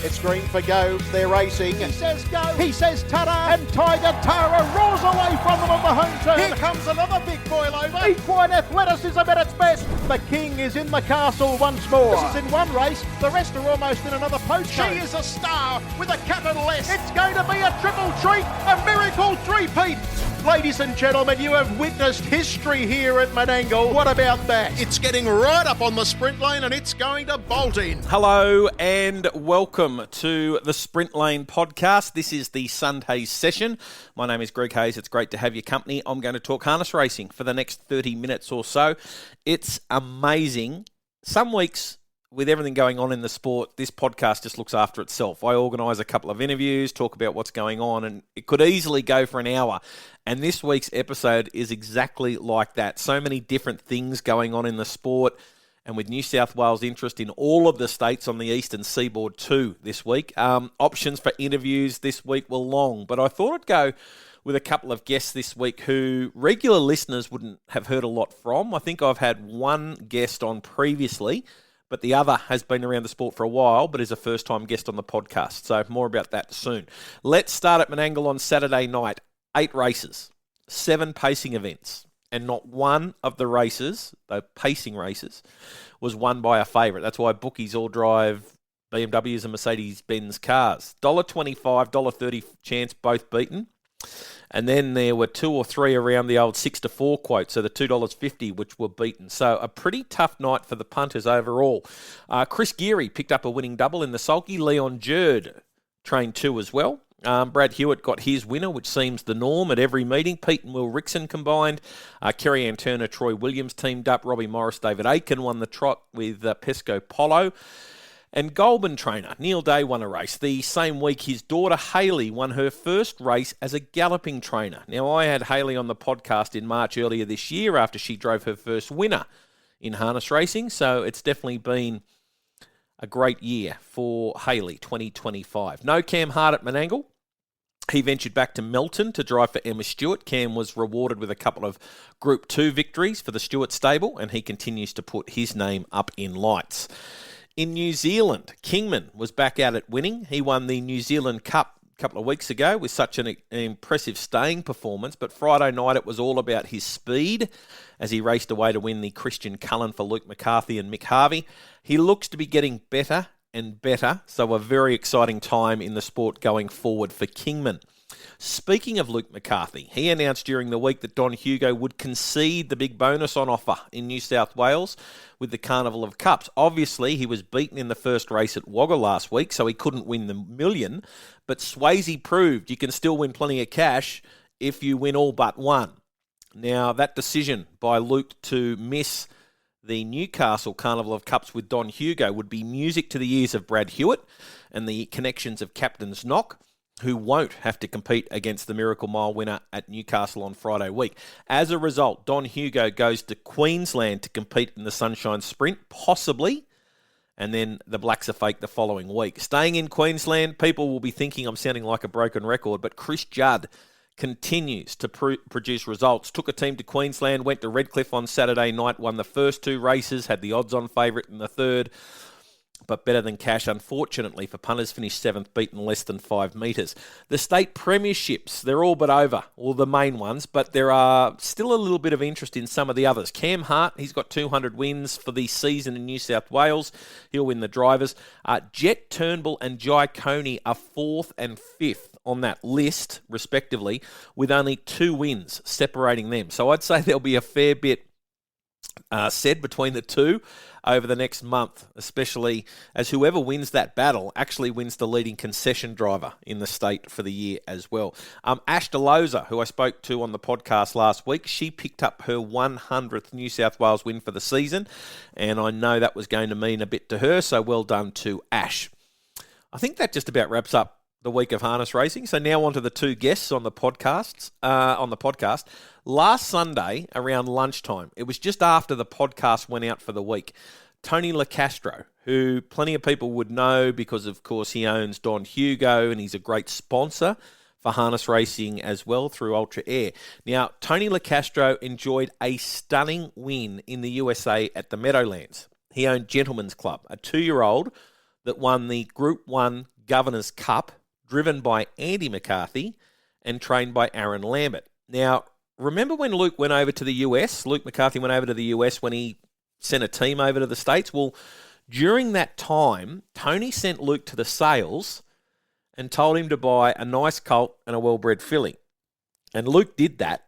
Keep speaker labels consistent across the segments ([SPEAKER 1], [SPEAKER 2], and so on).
[SPEAKER 1] It's green for go. They're racing. He says go. He says ta-da. And Tiger Tara rolls away from them on the home turn. Here comes another big boil over. Equine athleticism at its best. The king is in the castle once more. This is in one race. The rest are almost in another postcode. She is a star with a capital S. It's going to be a triple treat. A miracle three-peat. Ladies and gentlemen, you have witnessed history here at Menangle. What about that? It's getting right up on the sprint lane and it's going to bolt in.
[SPEAKER 2] Hello and welcome to the Sprint Lane podcast. This is the Sunday session. My name is Greg Hayes. It's great to have your company. I'm going to talk harness racing for the next 30 minutes or so. It's amazing. Some weeks, with everything going on in the sport, this podcast just looks after itself. I organise a couple of interviews, talk about what's going on, and it could easily go for an hour. And this week's episode is exactly like that. So many different things going on in the sport, and with New South Wales interest in all of the states on the eastern seaboard too this week. Options for interviews this week were long, but I thought I'd go with a couple of guests this week who regular listeners wouldn't have heard a lot from. I think I've had one guest on previously, but the other has been around the sport for a while, but is a first-time guest on the podcast. So more about that soon. Let's start at Menangle on Saturday night. 8 races, 7 pacing events, and not one of the races, the pacing races, was won by a favourite. That's why bookies all drive BMWs and Mercedes-Benz cars. $1.25, $1.30 chance, both beaten. And then there were 2 or 3 around the old 6-4 quote, so the $2.50, which were beaten. So a pretty tough night for the punters overall. Chris Geary picked up a winning double in the sulky. Leon Jerd trained 2 as well. Brad Hewitt got his winner, which seems the norm at every meeting. Pete and Will Rickson combined. Kerry Ann Turner, Troy Williams teamed up. Robbie Morris, David Aiken won the trot with Pesco Polo. And Goulburn trainer Neil Day won a race. The same week, his daughter Hayley won her first race as a galloping trainer. Now, I had Hayley on the podcast in March earlier this year after she drove her first winner in harness racing. So it's definitely been a great year for Hayley, 2025. No Cam Hart at Menangle. He ventured back to Melton to drive for Emma Stewart. Cam was rewarded with a couple of Group 2 victories for the Stewart stable, and he continues to put his name up in lights. In New Zealand, Kingman was back out at winning. He won the New Zealand Cup a couple of weeks ago with such an impressive staying performance, but Friday night it was all about his speed as he raced away to win the Christian Cullen for Luke McCarthy and Mick Harvey. He looks to be getting better and better, so a very exciting time in the sport going forward for Kingman. Speaking of Luke McCarthy, he announced during the week that Don Hugo would concede the big bonus on offer in New South Wales with the Carnival of Cups. Obviously, he was beaten in the first race at Wagga last week, so he couldn't win the million, but Swayze proved you can still win plenty of cash if you win all but one. Now, that decision by Luke to miss the Newcastle Carnival of Cups with Don Hugo would be music to the ears of Brad Hewitt and the connections of Captain's Knock, who won't have to compete against the Miracle Mile winner at Newcastle on Friday week. As a result, Don Hugo goes to Queensland to compete in the Sunshine Sprint, possibly, and then the Blacks are fake the following week. Staying in Queensland, people will be thinking I'm sounding like a broken record, but Chris Judd continues to produce results. Took a team to Queensland, went to Redcliffe on Saturday night, won the first 2 races, had the odds-on favourite in the third, but better than cash, unfortunately, for punters, finished 7th, beaten less than 5 metres. The state premierships, they're all but over, all the main ones, but there are still a little bit of interest in some of the others. Cam Hart, he's got 200 wins for the season in New South Wales. He'll win the drivers. Jet Turnbull and Jai Coney are 4th and 5th on that list, respectively, with only 2 wins separating them. So I'd say there'll be a fair bit said between the two over the next month, especially as whoever wins that battle actually wins the leading concession driver in the state for the year as well. Ash DeLoza, who I spoke to on the podcast last week, she picked up her 100th New South Wales win for the season, and I know that was going to mean a bit to her, so well done to Ash. I think that just about wraps up the week of harness racing. So now on to the 2 guests on the podcast. Last Sunday around lunchtime, it was just after the podcast went out for the week, Tony Licastro, who plenty of people would know because, of course, he owns Don Hugo and he's a great sponsor for harness racing as well through Ultra Air. Now, Tony Licastro enjoyed a stunning win in the USA at the Meadowlands. He owned Gentleman's Club, a 2-year-old that won the Group 1 Governor's Cup, driven by Andy McCarthy and trained by Aaron Lambert. Now, remember when Luke went over to the US? Luke McCarthy went over to the US when he sent a team over to the States. Well, during that time, Tony sent Luke to the sales and told him to buy a nice colt and a well-bred filly. And Luke did that,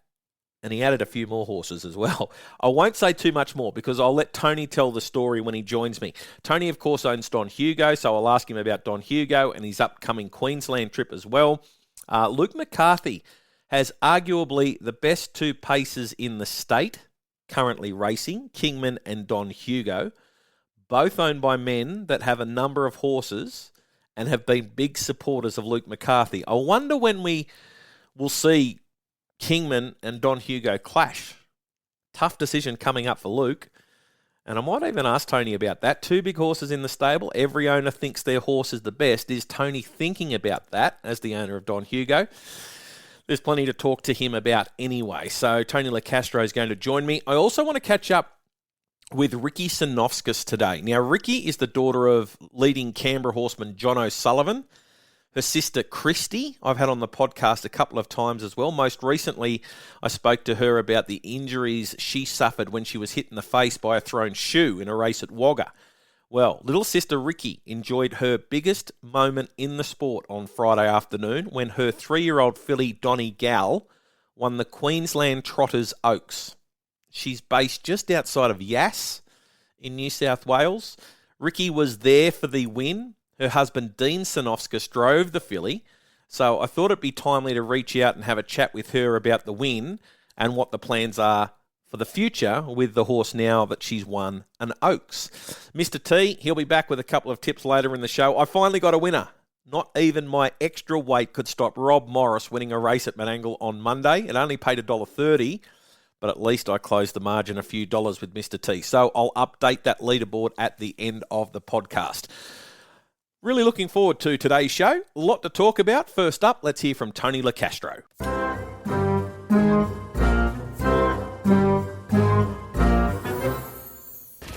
[SPEAKER 2] and he added a few more horses as well. I won't say too much more because I'll let Tony tell the story when he joins me. Tony, of course, owns Don Hugo, so I'll ask him about Don Hugo and his upcoming Queensland trip as well. Luke McCarthy has arguably the best two paces in the state currently racing, Kingman and Don Hugo, both owned by men that have a number of horses and have been big supporters of Luke McCarthy. I wonder when we will see Kingman and Don Hugo clash. Tough decision coming up for Luke. And I might even ask Tony about that. Two big horses in the stable. Every owner thinks their horse is the best. Is Tony thinking about that as the owner of Don Hugo? There's plenty to talk to him about anyway. So Tony Licastro is going to join me. I also want to catch up with Rikki Cernovskis today. Now, Rikki is the daughter of leading Canberra horseman John O'Sullivan. Her sister, Christy, I've had on the podcast a couple of times as well. Most recently, I spoke to her about the injuries she suffered when she was hit in the face by a thrown shoe in a race at Wagga. Well, little sister Rikki enjoyed her biggest moment in the sport on Friday afternoon when her 3-year-old filly Donne Gal won the Queensland Trotters Oaks. She's based just outside of Yass in New South Wales. Rikki was there for the win. Her husband, Dean Cernovskis, drove the filly, so I thought it'd be timely to reach out and have a chat with her about the win and what the plans are for the future with the horse now that she's won an Oaks. Mr. T, he'll be back with a couple of tips later in the show. I finally got a winner. Not even my extra weight could stop Rob Morris winning a race at Menangle on Monday. It only paid $1.30, but at least I closed the margin a few dollars with Mr. T. So I'll update that leaderboard at the end of the podcast. Really looking forward to today's show. A lot to talk about. First up, let's hear from Tony Licastro.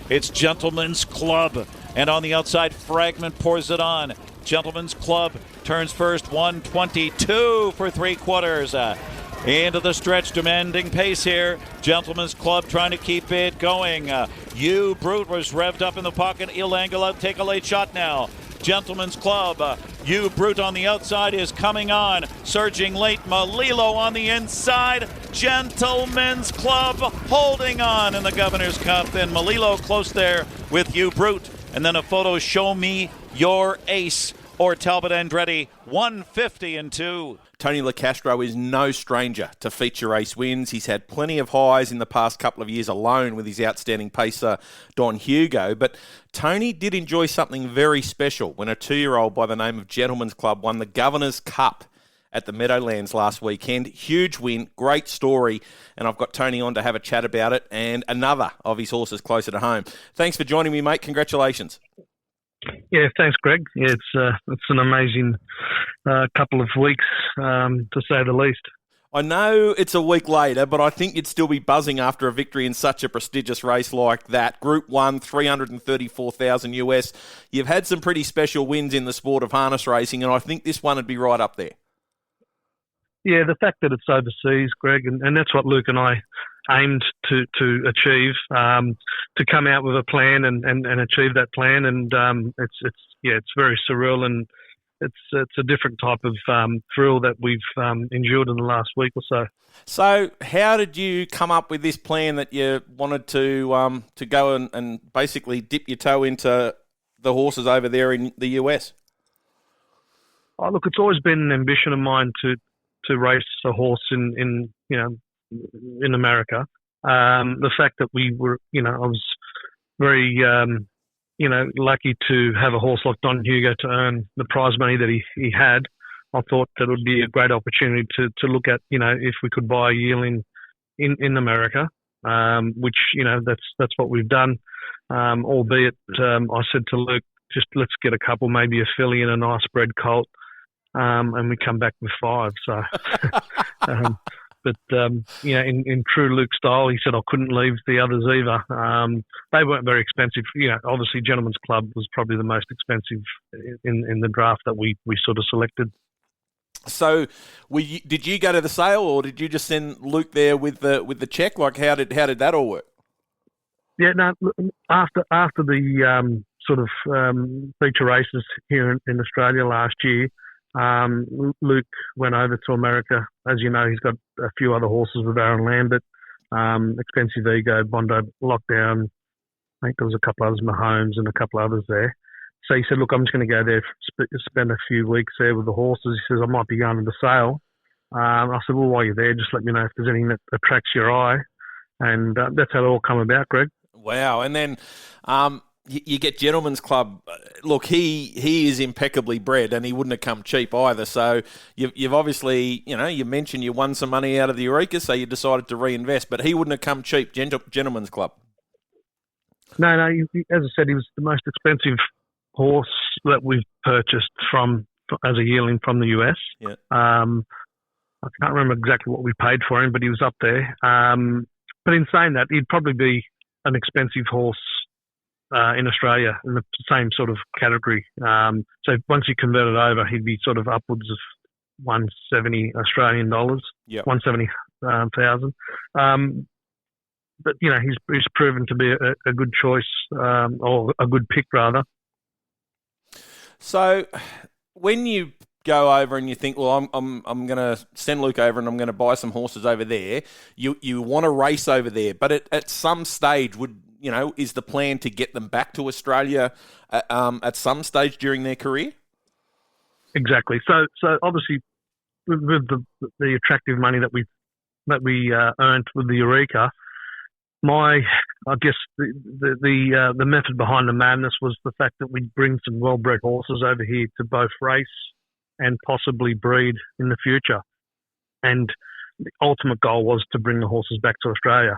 [SPEAKER 3] It's Gentleman's Club, and on the outside, Fragment pours it on. Gentleman's Club turns first, 122 for 3/4. Into the stretch, demanding pace here. Gentleman's Club trying to keep it going. You Brute was revved up in the pocket. Il Angle out, take a late shot now. Gentleman's Club, You Brute on the outside is coming on. Surging late, Malilo on the inside. Gentleman's Club holding on in the Governor's Cup. Then Malilo close there with You Brute. And then a photo, Show Me Your Ace, or Talbot Andretti, 150-2.
[SPEAKER 2] Tony Licastro is no stranger to feature race wins. He's had plenty of highs in the past couple of years alone with his outstanding pacer, Don Hugo. But Tony did enjoy something very special when a 2-year-old by the name of Gentleman's Club won the Governor's Cup at the Meadowlands last weekend. Huge win, great story, and I've got Tony on to have a chat about it and another of his horses closer to home. Thanks for joining me, mate. Congratulations.
[SPEAKER 4] Yeah, thanks, Greg. Yeah, it's an amazing couple of weeks, to say the least.
[SPEAKER 2] I know it's a week later, but I think you'd still be buzzing after a victory in such a prestigious race like that. Group 1, $334,000 US. You've had some pretty special wins in the sport of harness racing, and I think this one would be right up there.
[SPEAKER 4] Yeah, the fact that it's overseas, Greg, and that's what Luke and I aimed to achieve, to come out with a plan and achieve that plan. And it's very surreal, and it's a different type of thrill that we've endured in the last week or so.
[SPEAKER 2] So how did you come up with this plan that you wanted to go and basically dip your toe into the horses over there in the US?
[SPEAKER 4] Oh, look, it's always been an ambition of mine to race a horse in America. The fact that we were, I was very, lucky to have a horse like Don Hugo to earn the prize money that he had. I thought that it would be a great opportunity to look at, if we could buy a yearling in America, which, that's what we've done. Albeit, I said to Luke, just let's get a couple, maybe a filly and a nice bred colt. And we come back with 5. So But in true Luke style, he said I couldn't leave the others either. They weren't very expensive. Obviously, Gentleman's Club was probably the most expensive in the draft that we sort of selected.
[SPEAKER 2] So, did you go to the sale, or did you just send Luke there with the check? Like, how did that all work?
[SPEAKER 4] Yeah, no. After the feature races here in Australia last year, Luke went over to America. As you know, he's got a few other horses with Aaron Lambert, Expensive Ego, Bondo Lockdown. I think there was a couple others, Mahomes, and a couple others there. So he said, look, I'm just going to go there, spend a few weeks there with the horses. He says, I might be going to the sale. I said, well, while you're there, just let me know if there's anything that attracts your eye. And that's how it all come about, Greg.
[SPEAKER 2] Wow. And then you get Gentleman's Club. Look, he is impeccably bred, and he wouldn't have come cheap either. So you've obviously, you mentioned you won some money out of the Eureka, so you decided to reinvest. But he wouldn't have come cheap, Gentleman's Club.
[SPEAKER 4] No, as I said, he was the most expensive horse that we've purchased as a yearling from the US.
[SPEAKER 2] Yeah.
[SPEAKER 4] I can't remember exactly what we paid for him, but he was up there. But in saying that, he'd probably be an expensive horse in Australia in the same sort of category. So once you convert it over, he'd be sort of upwards of 170 Australian dollars, 170,000. But he's proven to be a good choice, or a good pick rather.
[SPEAKER 2] So when you go over and you think, well, I'm going to send Luke over and I'm going to buy some horses over there, you want to race over there, but at some stage is the plan to get them back to Australia at some stage during their career?
[SPEAKER 4] Exactly. So obviously with the attractive money that we earned with the Eureka, I guess the method behind the madness was the fact that we'd bring some well-bred horses over here to both race and possibly breed in the future. And the ultimate goal was to bring the horses back to Australia,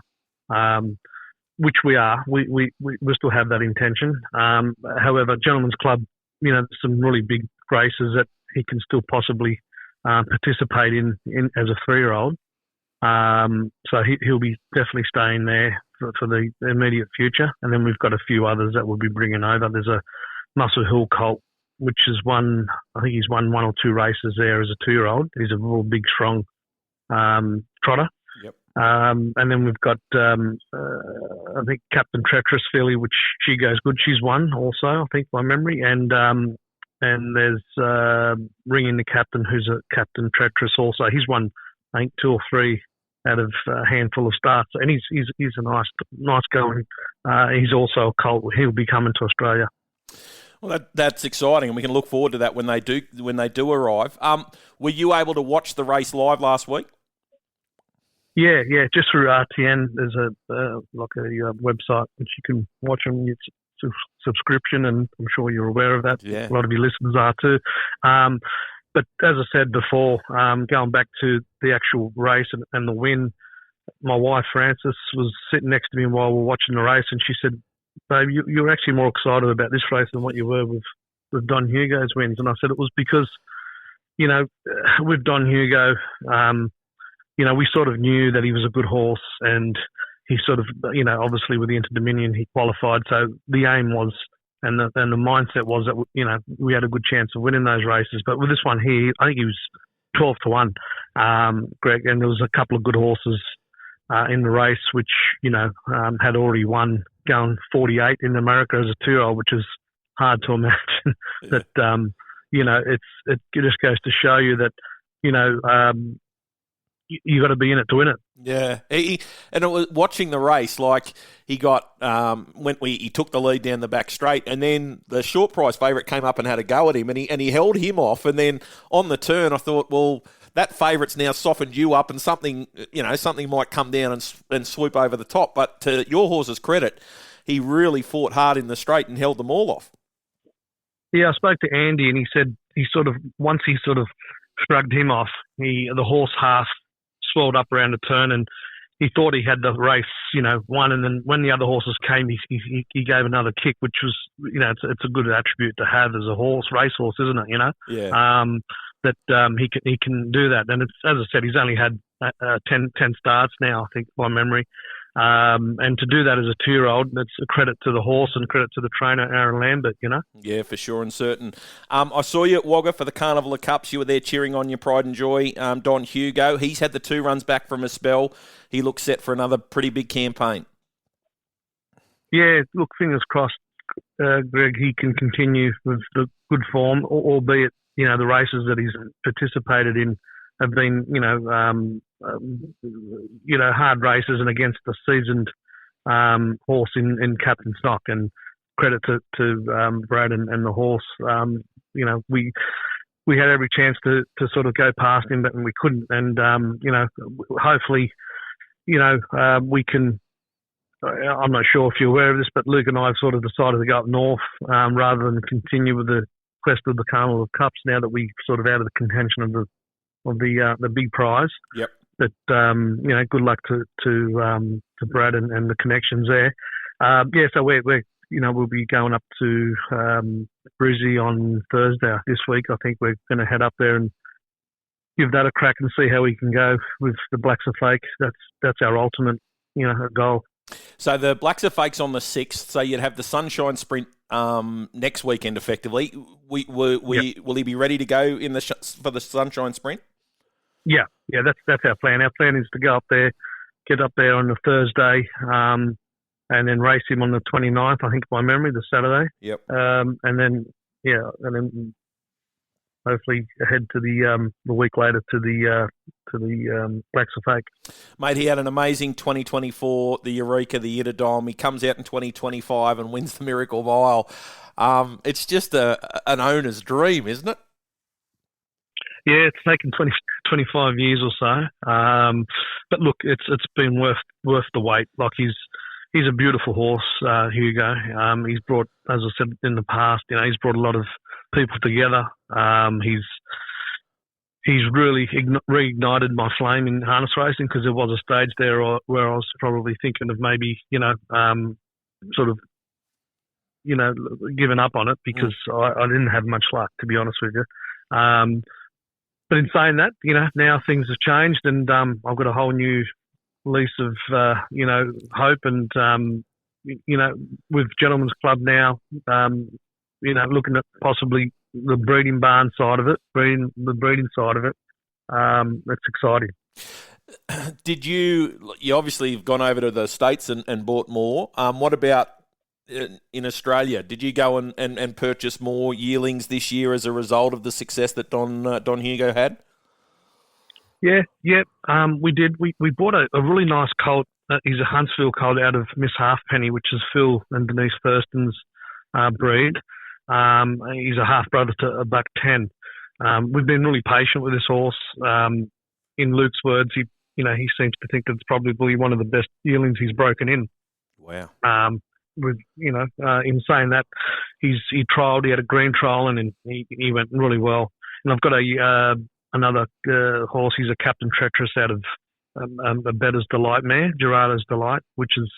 [SPEAKER 4] which we are. We still have that intention. However, Gentleman's Club, there's some really big races that he can still possibly participate in as a 3-year-old. So he'll be definitely staying there for the immediate future. And then we've got a few others that we'll be bringing over. There's a Muscle Hill colt, which is I think he's won 1 or 2 races there as a 2-year-old. He's a real big, strong trotter.
[SPEAKER 2] Yep.
[SPEAKER 4] And then we've got, I think, Captain Treacherous filly, which she goes good. She's won also, I think, by memory. And there's Ringing the Captain, who's a Captain Treacherous also. He's won, I think, 2 or 3 out of a handful of starts, and he's a nice going. He's also a colt. He'll be coming to Australia.
[SPEAKER 2] Well, that's exciting, and we can look forward to that when they do arrive. Were you able to watch the race live last week?
[SPEAKER 4] Yeah, just through RTN. There's a website which you can watch them. It's a subscription, and I'm sure you're aware of that.
[SPEAKER 2] Yeah.
[SPEAKER 4] A lot of your listeners are too. But as I said before, going back to the actual race and the win, my wife Frances was sitting next to me while we were watching the race, and she said, "Babe, you're actually more excited about this race than what you were with Don Hugo's wins." And I said it was because, with Don Hugo, we sort of knew that he was a good horse, and he sort of, obviously with the Inter Dominion he qualified. So the aim was, and the mindset was that, we had a good chance of winning those races. But with this one here, I think he was 12 to 1, Greg, and there was a couple of good horses in the race, which, had already won, going 48 in America as a 2-year-old, which is hard to imagine. That, it just goes to show you that, you got to be in it to win it.
[SPEAKER 2] Yeah, and it was watching the race, like he got he took the lead down the back straight, and then the short price favourite came up and had a go at him, and he held him off, and then on the turn, I thought, well, that favourite's now softened you up, and something might come down and swoop over the top. But to your horse's credit, he really fought hard in the straight and held them all off.
[SPEAKER 4] Yeah, I spoke to Andy, and he said once he shrugged him off, the horse half swelled up around the turn, and he thought he had the race, won. And then when the other horses came, he gave another kick, which was, it's a good attribute to have as a racehorse, isn't it?
[SPEAKER 2] Yeah.
[SPEAKER 4] That he can do that. And it's, as I said, he's only had 10 starts now, I think, by memory. And to do that as a 2-year-old, that's a credit to the horse and credit to the trainer, Aaron Lambert, you know?
[SPEAKER 2] Yeah, for sure and certain. I saw you at Wagga for the Carnival of Cups. You were there cheering on your pride and joy, Don Hugo. He's had the 2 runs back from a spell. He looks set for another pretty big campaign.
[SPEAKER 4] Yeah, look, fingers crossed, Greg, he can continue with the good form, albeit, you know, the races that he's participated in have been, hard races and against the seasoned horse in Captain Stock. And credit to Brad and the horse. We had every chance to sort of go past him, but we couldn't. And hopefully, we can. I'm not sure if you're aware of this, but Luke and I have sort of decided to go up north rather than continue with the quest of the Carnival of Cups. Now that we sort of out of the contention of the big prize.
[SPEAKER 2] Yep.
[SPEAKER 4] But good luck to Brad and the connections there. So we'll be going up to Brizzy on Thursday this week. I think we're going to head up there and give that a crack and see how we can go with the Blacks of Fake. That's our ultimate, goal.
[SPEAKER 2] So the Blacks of Fake's on the 6th. So you'd have the Sunshine Sprint next weekend, effectively. Will he be ready to go for the Sunshine Sprint?
[SPEAKER 4] Yeah, that's our plan. Our plan is to go up there, get up there on the Thursday, and then race him on the 29th, I think, by memory, the Saturday.
[SPEAKER 2] Yep.
[SPEAKER 4] And then hopefully head to the week later to the Blacks of Fake.
[SPEAKER 2] Mate, he had an amazing 2024, the Eureka, the Iridom. He comes out in 2025 and wins the Miracle Mile. It's just an owner's dream, isn't it?
[SPEAKER 4] Yeah, it's taken 25 years or so. But look, it's been worth the wait. Like he's a beautiful horse, Hugo. He's brought, as I said in the past, he's brought a lot of people together. He's really reignited my flame in harness racing, because there was a stage there where I was probably thinking of maybe, giving up on it, because I didn't have much luck, to be honest with you. But in saying that, now things have changed, and I've got a whole new lease of, hope, and, with Gentlemen's Club now, looking at possibly the breeding barn side of it, the breeding side of it. That's exciting.
[SPEAKER 2] Did you obviously have gone over to the States and bought more. What about in Australia? Did you go and purchase more yearlings this year as a result of the success that Don Hugo had?
[SPEAKER 4] Yeah. We did. We bought a really nice colt. He's a Huntsville colt out of Miss Halfpenny, which is Phil and Denise Thurston's breed. He's a half brother to a buck 10. We've been really patient with this horse. In Luke's words, he seems to think that it's probably one of the best yearlings he's broken in.
[SPEAKER 2] Wow.
[SPEAKER 4] In saying that, he trialled. He had a green trial, and he went really well. And I've got another horse. He's a Captain Treacherous out of a Better's Delight mare, Gerardo's Delight, which is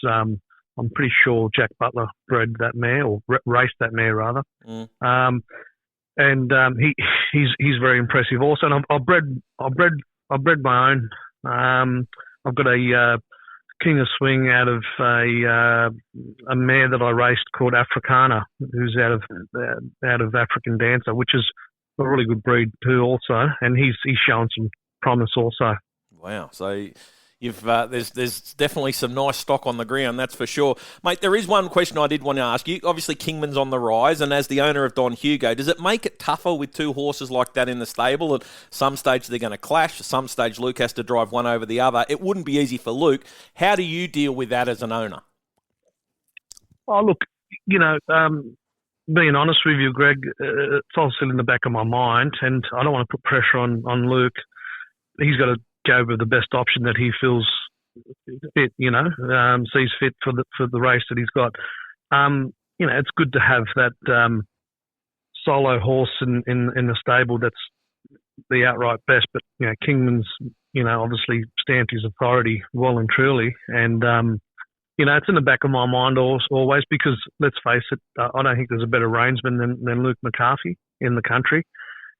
[SPEAKER 4] I'm pretty sure Jack Butler bred that mare, or raced that mare rather. And he's very impressive also. And I bred my own. I've got a King of Swing out of a mare that I raced called Africana, who's out of African Dancer, which is a really good breed too also, and he's shown some promise also.
[SPEAKER 2] Wow. So you've there's definitely some nice stock on the ground, that's for sure. Mate, there is one question I did want to ask you. Obviously, Kingman's on the rise, and as the owner of Don Hugo, does it make it tougher with two horses like that in the stable? At some stage, they're going to clash. At some stage, Luke has to drive one over the other. It wouldn't be easy for Luke. How do you deal with that as an owner?
[SPEAKER 4] Oh, look, being honest with you, Greg, it's all still in the back of my mind, and I don't want to put pressure on Luke. He's got to go with the best option that he feels fit, sees fit for the race that he's got. It's good to have that solo horse in the stable that's the outright best, but Kingman's obviously stamped his authority well and truly, and it's in the back of my mind always, because let's face it, I don't think there's a better reinsman than Luke McCarthy in the country,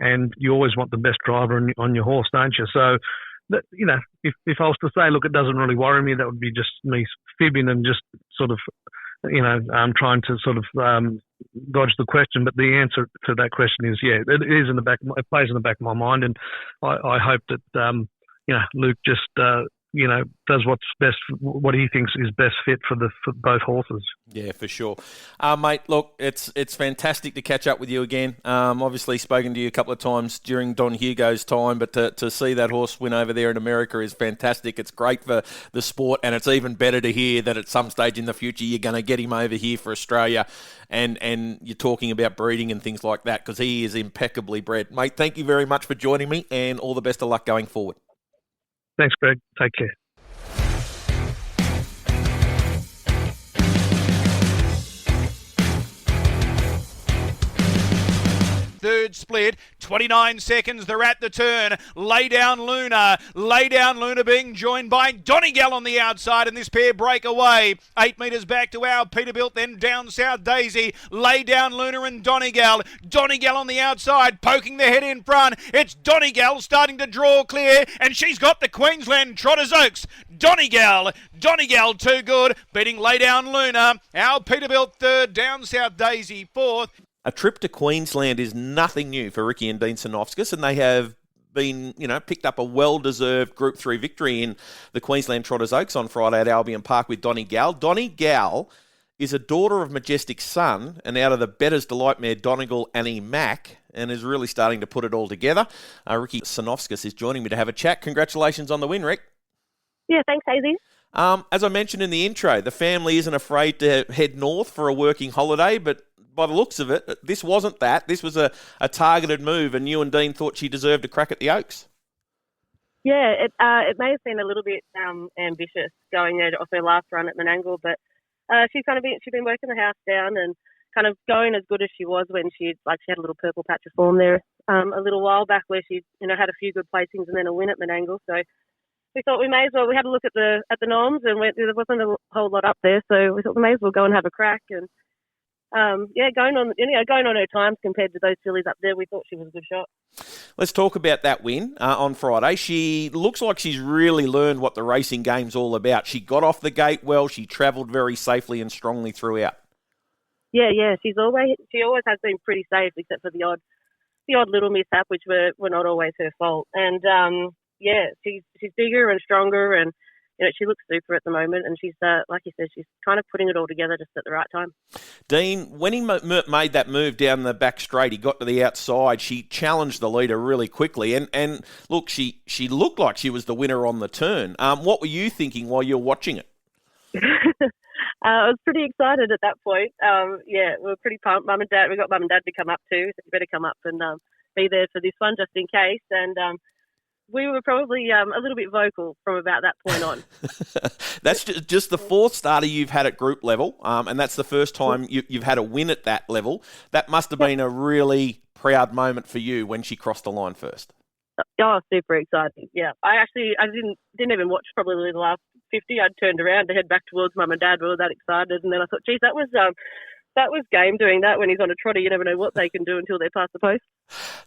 [SPEAKER 4] and you always want the best driver on your horse, don't you? So if I was to say, look, it doesn't really worry me, that would be just me fibbing and just sort of, trying to sort of dodge the question. But the answer to that question is, yeah, it is it plays in the back of my mind, and I hope that Luke just does what's best, what he thinks is best fit for both horses.
[SPEAKER 2] Yeah, for sure. Mate, look, it's fantastic to catch up with you again. Obviously spoken to you a couple of times during Don Hugo's time, but to see that horse win over there in America is fantastic. It's great for the sport, and it's even better to hear that at some stage in the future you're going to get him over here for Australia, and you're talking about breeding and things like that, because he is impeccably bred. Mate, thank you very much for joining me, and all the best of luck going forward.
[SPEAKER 4] Thanks, Greg. Take care.
[SPEAKER 5] Third split, 29 seconds, they're at the turn. Lay down Luna being joined by Donne Gal on the outside, and this pair break away. 8 metres back to our Peterbilt, then down South Daisy. Lay down Luna and Donne Gal on the outside, poking their head in front. It's Donne Gal starting to draw clear, and she's got the Queensland Trotters Oaks. Donne Gal too good, beating Lay down Luna. Our Peterbilt third, down South Daisy fourth.
[SPEAKER 2] A trip to Queensland is nothing new for Rikki and Dean Cernovskis, and they have been, picked up a well-deserved Group 3 victory in the Queensland Trotters Oaks on Friday at Albion Park with Donne Gal. Donne Gal is a daughter of Majestic Sun and out of the Bettor's Delight mare Donegal Annie Mac, and is really starting to put it all together. Rikki Cernovskis is joining me to have a chat. Congratulations on the win, Rick.
[SPEAKER 6] Yeah, thanks, Hazy.
[SPEAKER 2] As I mentioned in the intro, the family isn't afraid to head north for a working holiday, but by the looks of it, this wasn't that. This was a targeted move, and you and Dean thought she deserved a crack at the Oaks.
[SPEAKER 6] Yeah, it may have been a little bit ambitious going there off her last run at Menangle, but she's been working the house down and kind of going as good as she was when she had a little purple patch of form there a little while back, where she had a few good placings and then a win at Menangle. So we thought we had a look at the noms, and there wasn't a whole lot up there, so we thought we may as well go and have a crack. And going on her times compared to those fillies up there, we thought she was a good shot.
[SPEAKER 2] Let's talk about that win on Friday. She looks like she's really learned what the racing game's all about. She got off the gate well. She travelled very safely and strongly throughout.
[SPEAKER 6] Yeah. She always has been pretty safe, except for the odd little mishap, which were not always her fault. And she's bigger and stronger, and she looks super at the moment, and she's, like you said, she's kind of putting it all together just at the right time.
[SPEAKER 2] Dean, when he made that move down the back straight, he got to the outside, she challenged the leader really quickly, and look, she looked like she was the winner on the turn. What were you thinking while you were watching it?
[SPEAKER 6] I was pretty excited at that point. We were pretty pumped. We got Mum and Dad to come up too, so you better come up and be there for this one just in case. And we were probably a little bit vocal from about that point on.
[SPEAKER 2] That's just the fourth starter you've had at group level, and that's the first time you've had a win at that level. That must have been a really proud moment for you when she crossed the line first.
[SPEAKER 6] Oh, super exciting! Yeah, I didn't even watch probably the last 50. I'd turned around to head back towards Mum and Dad. We were that excited, and then I thought, geez, that was game doing that when he's on a trotter. You never know what they can do until they're past the post.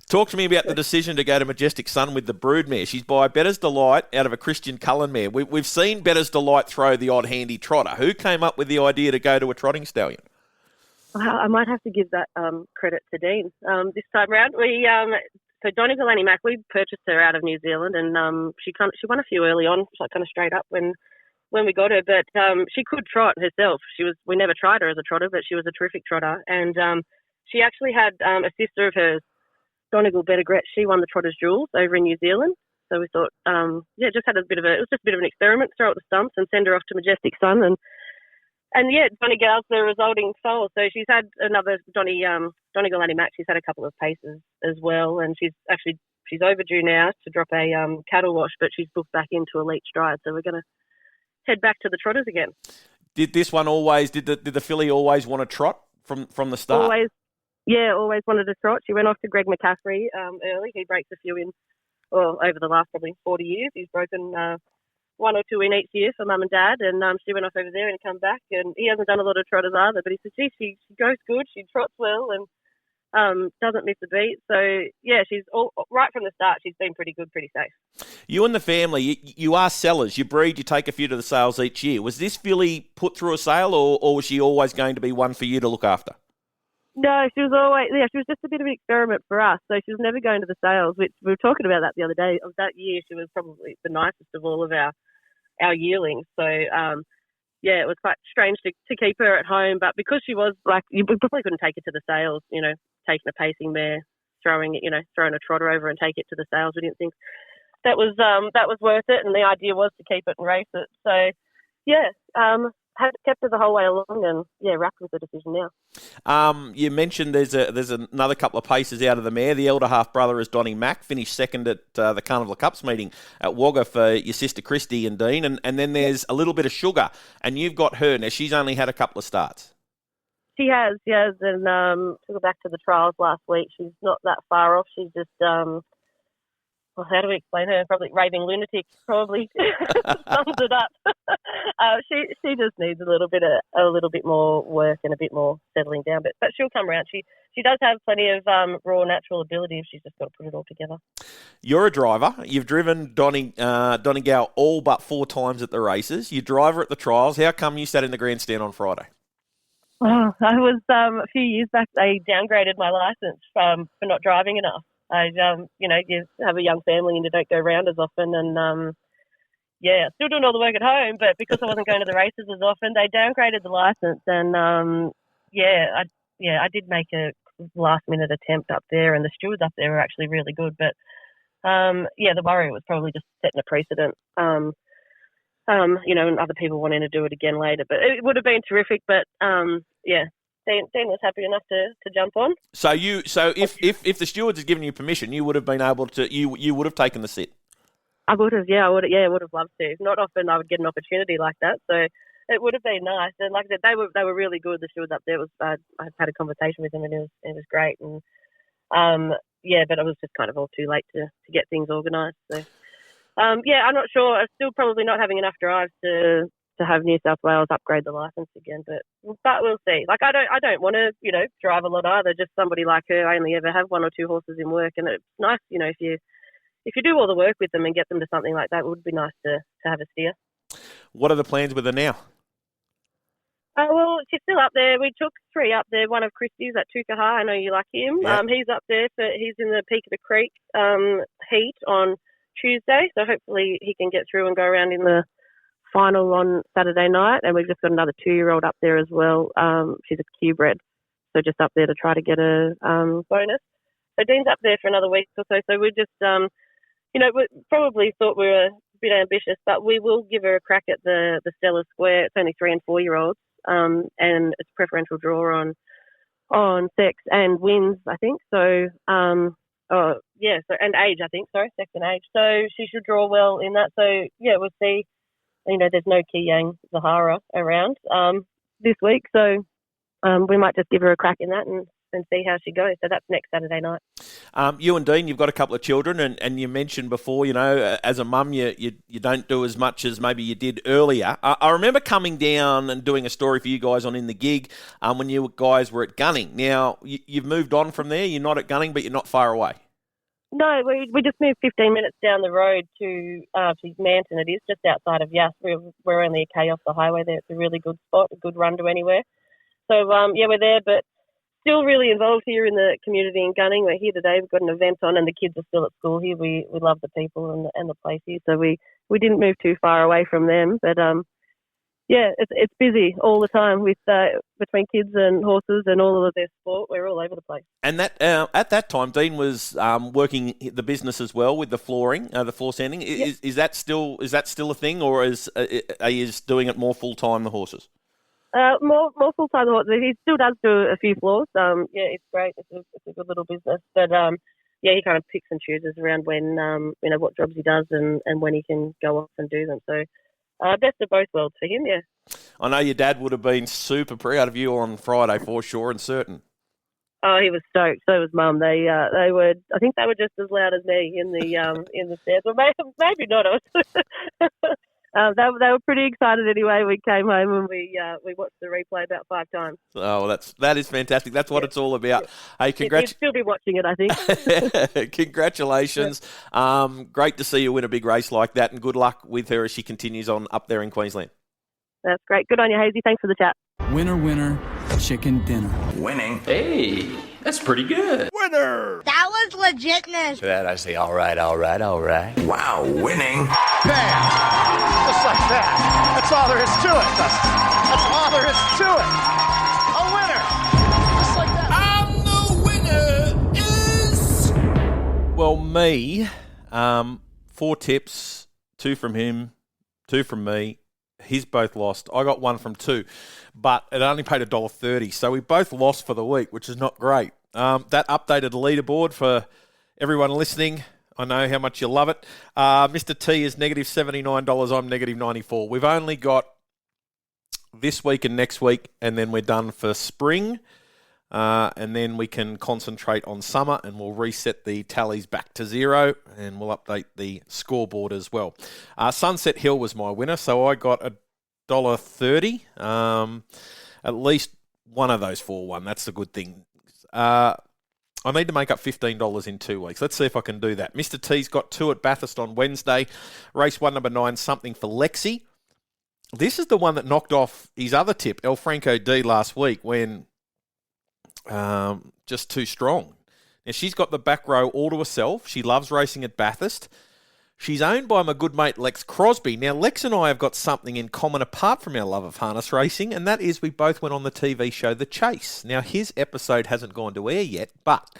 [SPEAKER 2] Talk to me about the decision to go to Majestic Sun with the broodmare. She's by Bettor's Delight out of a Christian Cullen mare. We've seen Bettor's Delight throw the odd handy trotter. Who came up with the idea to go to a trotting stallion?
[SPEAKER 6] I might have to give that credit to Dean. This time round, so Donne Gal Mac, we purchased her out of New Zealand, and she won a few early on, like kind of straight up when we got her. But she could trot herself. We never tried her as a trotter, but she was a terrific trotter. And she actually had a sister of hers, Donegal Bettigret. She won the Trotters Jewels over in New Zealand. So we thought, it was just a bit of an experiment, throw at the stumps and send her off to Majestic Sun. And Donne Gal's the resulting foal. So she's had another Donne Gal Mac. She's had a couple of paces as well, and she's overdue now to drop a cattle wash, but she's booked back into Elite Stride. So we're going to head back to the trotters again. Did
[SPEAKER 2] this one always? Did the filly always want to trot from the start?
[SPEAKER 6] Always wanted to trot. She went off to Greg McCaffrey early. He breaks a few in, over the last probably 40 years. He's broken one or two in each year for Mum and Dad, and she went off over there and come back. And he hasn't done a lot of trotters either, but he said, gee, she goes good, she trots well, and Doesn't miss a beat. So, yeah, right from the start, she's been pretty good, pretty safe.
[SPEAKER 2] You and the family, you are sellers. You breed, you take a few to the sales each year. Was this filly put through a sale, or was she always going to be one for you to look after?
[SPEAKER 6] No, she was just a bit of an experiment for us. So she was never going to the sales, which we were talking about that the other day. Of that year, she was probably the nicest of all of our yearlings. So, yeah, it was quite strange to keep her at home. But because she was you probably couldn't take her to the sales, taking a pacing mare, throwing a trotter over and take it to the sales. We didn't think that was worth it. And the idea was to keep it and race it. So, yeah, kept her the whole way along, and wrapped with the decision now.
[SPEAKER 2] You mentioned there's another couple of paces out of the mare. The elder half brother is Donnie Mack, finished second at the Carnival Cups meeting at Wagga for your sister Christy and Dean, and then there's a little bit of Sugar, and you've got her now. She's only had a couple of starts.
[SPEAKER 6] She has, and took her back to the trials last week. She's not that far off. She's just how do we explain her? Probably raving lunatic. Probably sums it up. She just needs a little bit more work and a bit more settling down. But she'll come around. She does have plenty of raw natural ability. She's just got to put it all together.
[SPEAKER 2] You're a driver. You've driven Donne Gal all but 4 times at the races. You drive her at the trials. How come you sat in the grandstand on Friday?
[SPEAKER 6] Oh, I was a few years back. They downgraded my license for not driving enough. You have a young family and you don't go around as often, and still doing all the work at home, but because I wasn't going to the races as often, they downgraded the license, and I did make a last minute attempt up there, and the stewards up there were actually really good, but the worry was probably just setting a precedent, and other people wanting to do it again later, but it would have been terrific, but Dean was happy enough to jump on.
[SPEAKER 2] So if the stewards had given you permission, you would have been able to. You would have taken the sit.
[SPEAKER 6] I would have, I would have loved to. Not often I would get an opportunity like that, so it would have been nice. And like I said, they were really good. The stewards up there I had a conversation with them, and it was great. And but it was just kind of all too late to get things organised. So I'm not sure. I'm still probably not having enough drives to have New South Wales upgrade the licence again, but we'll see. Like I don't want to drive a lot either. Just somebody like her. I only ever have 1 or 2 horses in work, and it's nice if you do all the work with them and get them to something like that, it would be nice to have a steer.
[SPEAKER 2] What are the plans with her now?
[SPEAKER 6] Well, she's still up there. We took 3 up there. One of Christy's at Tukaha. I know you like him.
[SPEAKER 2] Yeah.
[SPEAKER 6] He's up there. He's in the Peak of the Creek heat on Tuesday, so hopefully he can get through and go around in the final on Saturday night. And we've just got another 2-year-old up there as well. She's a Q-bred, so just up there to try to get a bonus. So Dean's up there for another week or so. So we're just, we probably thought we were a bit ambitious, but we will give her a crack at the Stella Square. It's only 3 and 4-year-olds, and it's preferential draw on sex and wins, I think. So, and age, I think. Sorry, sex and age. So she should draw well in that. So we'll see. There's no Kiyang Zahara around this week, so we might just give her a crack in that and see how she goes. So that's next Saturday night.
[SPEAKER 2] You and Dean, you've got a couple of children, and you mentioned before, as a mum, you don't do as much as maybe you did earlier. I remember coming down and doing a story for you guys on In the Gig when you guys were at Gunning. Now, you've moved on from there. You're not at Gunning, but you're not far away.
[SPEAKER 6] No, we just moved 15 minutes down the road to Manton. It is just outside of Yass. We're only a K off the highway there. It's a really good spot, a good run to anywhere. So, we're there, but still really involved here in the community in Gunning. We're here today. We've got an event on, and the kids are still at school here. We love the people and the place here, so we didn't move too far away from them. But it's busy all the time with between kids and horses and all of their sport. We're all over the place. And
[SPEAKER 2] that at that time, Dean was working the business as well with the flooring, the floor sanding.
[SPEAKER 6] Yep.
[SPEAKER 2] Is that still a thing, or are you doing it more full time, the horses?
[SPEAKER 6] More full time. He still does do a few floors. It's great. It's a good little business. But he kind of picks and chooses around when what jobs he does and when he can go off and do them. So best of both worlds for him. Yeah.
[SPEAKER 2] I know your dad would have been super proud of you on Friday for sure and certain.
[SPEAKER 6] Oh, he was stoked. So was Mum. They were. I think they were just as loud as me in the stands. Or maybe not. They were pretty excited anyway. We came home and we watched the replay about 5 times.
[SPEAKER 2] Oh, well, that is fantastic. That's what it's all about. Hey,
[SPEAKER 6] You'd still be watching it, I think.
[SPEAKER 2] Congratulations. Great to see you win a big race like that, and good luck with her as she continues on up there in Queensland.
[SPEAKER 6] That's great. Good on you, Hazy. Thanks for the chat.
[SPEAKER 7] Winner, winner, chicken dinner.
[SPEAKER 8] Winning. Hey, that's pretty good.
[SPEAKER 1] Winner!
[SPEAKER 9] That was legitness.
[SPEAKER 8] To that I say, all right. Wow, winning.
[SPEAKER 1] Bam! Just like that. That's all there is to it, Dustin. That's all there is to it. A winner. Just like that.
[SPEAKER 2] And the winner is... Well, me, 4 tips, 2 from him, 2 from me. He's both lost. I got 1 from 2, but it only paid $1.30. So we both lost for the week, which is not great. That updated leaderboard for everyone listening. I know how much you love it. Mr. T is negative $79. I'm negative $94. We've only got this week and next week, and then we're done for spring. And then we can concentrate on summer, and we'll reset the tallies back to 0, and we'll update the scoreboard as well. Sunset Hill was my winner, so I got $1.30. At least one of those 4 won. That's the good thing. I need to make up $15 in 2 weeks. Let's see if I can do that. Mr. T's got 2 at Bathurst on Wednesday. Race 1, number 9, Something for Lexi. This is the one that knocked off his other tip, El Franco D, last week when... just too strong. Now, she's got the back row all to herself. She loves racing at Bathurst. She's owned by my good mate Lex Crosby. Now, Lex and I have got something in common apart from our love of harness racing, and that is we both went on the TV show The Chase. Now, his episode hasn't gone to air yet, but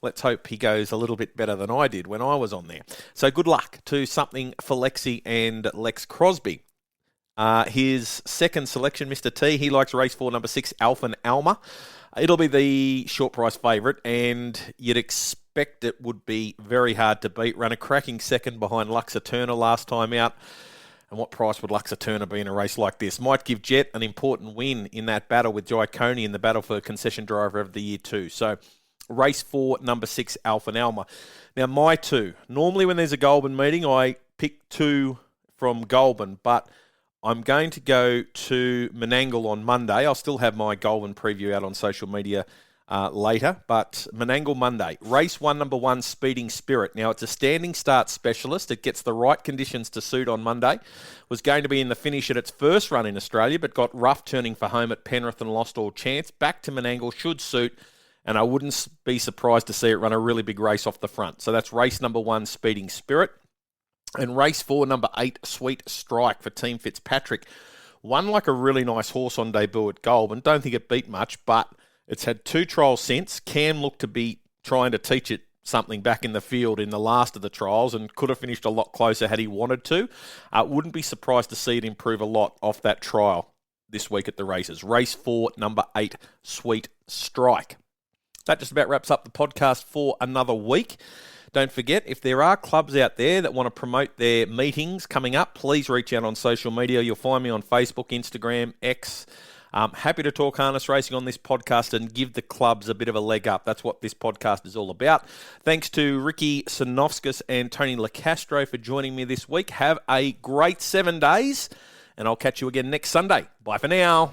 [SPEAKER 2] let's hope he goes a little bit better than I did when I was on there. So good luck to Something for Lexi and Lex Crosby. His second selection, Mr. T, he likes race 4, number 6, Alpha Alma. It'll be the short price favourite, and you'd expect it would be very hard to beat. Run a cracking second behind Luxa Turner last time out. And what price would Luxa Turner be in a race like this? Might give Jet an important win in that battle with Jai Coney in the battle for Concession Driver of the Year too. So race 4, number 6, Alpha Alma. Now my 2. Normally when there's a Goulburn meeting, I pick 2 from Goulburn, but I'm going to go to Menangle on Monday. I'll still have my Goulburn preview out on social media later, but Menangle Monday. Race 1, number 1, Speeding Spirit. Now, it's a standing start specialist. It gets the right conditions to suit on Monday. Was going to be in the finish at its first run in Australia, but got rough turning for home at Penrith and lost all chance. Back to Menangle should suit, and I wouldn't be surprised to see it run a really big race off the front. So that's race number 1, Speeding Spirit. And race 4, number 8, Sweet Strike for Team Fitzpatrick. Won like a really nice horse on debut at Goulburn. Don't think it beat much, but it's had 2 trials since. Cam looked to be trying to teach it something back in the field in the last of the trials and could have finished a lot closer had he wanted to. Wouldn't be surprised to see it improve a lot off that trial this week at the races. Race 4, number 8, Sweet Strike. That just about wraps up the podcast for another week. Don't forget, if there are clubs out there that want to promote their meetings coming up, please reach out on social media. You'll find me on Facebook, Instagram, X. Happy to talk harness racing on this podcast and give the clubs a bit of a leg up. That's what this podcast is all about. Thanks to Rikki Cernovskis and Tony Licastro for joining me this week. Have a great 7 days, and I'll catch you again next Sunday. Bye for now.